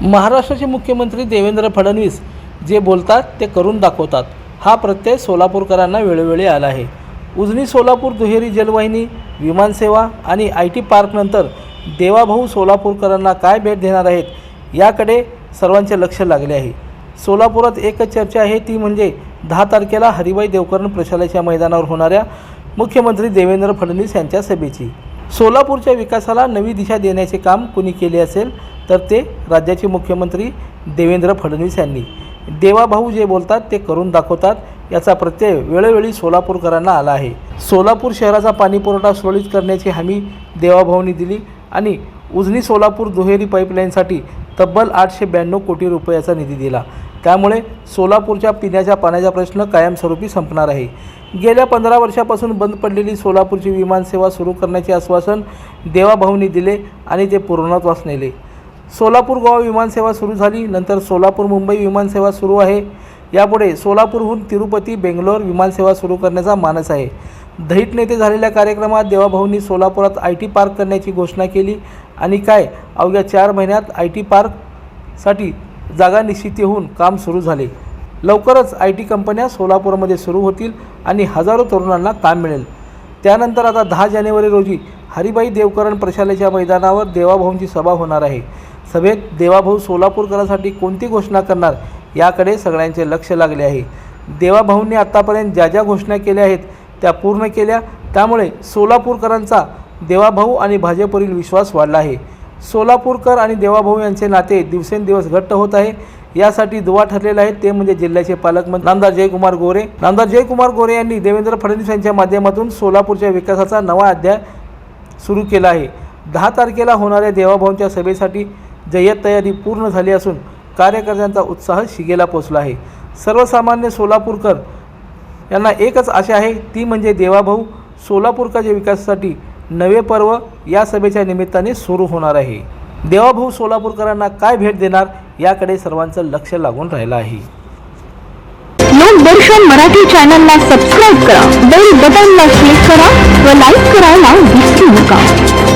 महाराष्ट्राचे मुख्यमंत्री देवेंद्र फडणवीस जे बोलतात ते करून दाखवतात, हा प्रत्यय सोलापूरकरांना वेळोवेळी आला आहे। उजनी सोलापूर दुहेरी जलवाहिनी, विमानसेवा आणि IT पार्कनंतर देवाभाऊ सोलापूरकरांना काय भेट देणार आहेत याकडे सर्वांचे लक्ष लागले आहे। सोलापुरात एकच चर्चा आहे, ती म्हणजे 10 तारखेला हरिभाई देवकरण प्रशालेच्या मैदानावर होणाऱ्या मुख्यमंत्री देवेंद्र फडणवीस यांच्या सभेची। सोलापूरच्या विकासाला नवी दिशा देण्याचे काम कुणी केले असेल तर ते राज्याचे मुख्यमंत्री देवेंद्र फडणवीस यांनी। देवाभाऊ जे बोलतात ते करून दाखवतात, याचा प्रत्यय वेळोवेळी सोलापूरकरांना आला आहे। सोलापूर शहराचा पाणीपुरवठा सुरळीत करण्याची हमी देवाभाऊंनी दिली आणि उजनी सोलापूर दुहेरी पाईपलाईनसाठी तब्बल 892 कोटी रुपयाचा निधी दिला। त्यामुळे सोलापूरच्या पिण्याच्या पाण्याचा प्रश्न कायमस्वरूपी संपणार आहे। गेल्या 15 वर्षापासून बंद पडलेली सोलापूरची विमानसेवा सुरू करण्याचे आश्वासन देवाभाऊंनी दिले आणि ते पूर्णत्वास नेले। सोलापूर गोवा विमानसेवा सुरू झाली, नंतर सोलापूर मुंबई विमानसेवा सुरू आहे। यापुढे सोलापूरहून तिरुपती बेंगलोर विमानसेवा सुरू करण्याचा मानस आहे। दहीत नेते झालेल्या कार्यक्रमात देवाभाऊंनी सोलापुरात IT पार्क करण्याची घोषणा केली आणि काय अवघ्या 4 महिन्यात IT पार्कसाठी जागा निश्चिती होऊन काम सुरू झाले। लवकरच IT कंपन्या सोलापूरमध्ये सुरू होतील आणि हजारो तरुणांना काम मिळेल। त्यानंतर आता 10 जानेवारी रोजी हरिभाई देवकरण प्रशालेच्या मैदानावर देवाभाऊंची सभा होणार आहे। सभेत देवाभाऊ सोलापूरकरांसाठी कोणती घोषणा करणार याकडे सगळ्यांचे लक्ष लागले आहे। देवाभाऊंनी आतापर्यंत ज्या ज्या घोषणा केल्या आहेत त्या पूर्ण केल्या, त्यामुळे सोलापूरकरांचा देवाभाऊ आणि भाजपवरील विश्वास वाढला आहे। सोलापूरकर आणि देवाभाऊ यांचे नाते दिवसेंदिवस घट्ट होत आहे। यासाठी दुवा ठरलेला आहे ते म्हणजे जिल्ह्याचे पालकमंत्री नामदार जयकुमार गोरे। नामदार जयकुमार गोरे यांनी देवेंद्र फडणवीस यांच्या माध्यमातून सोलापूरच्या विकासाचा नवा अध्याय सुरू केला आहे। 10 तारखेला होणाऱ्या देवाभाऊंच्या सभेसाठी जय्यत तयारी पूर्ण झाली असून कार्यकर्त्यांचा उत्साह शिगेला पोहोचला आहे। सर्वसामान्य सोलापूरकर यांना एकच आशा आहे, ती म्हणजे देवाभाऊ सोलापूरच्या विकासासाठी नवे पर्व या सभेच्या निमित्ताने सुरू होणार आहे। देवाभाऊ सोलापूरकरांना काय भेट देणार याकडे सर्वांचं लक्ष लागून राहिलं आहे। लोकदर्शन मराठी चॅनलला सबस्क्राइब करा, बेल बटनला क्लिक करा व लाईक करायला विसरू नका।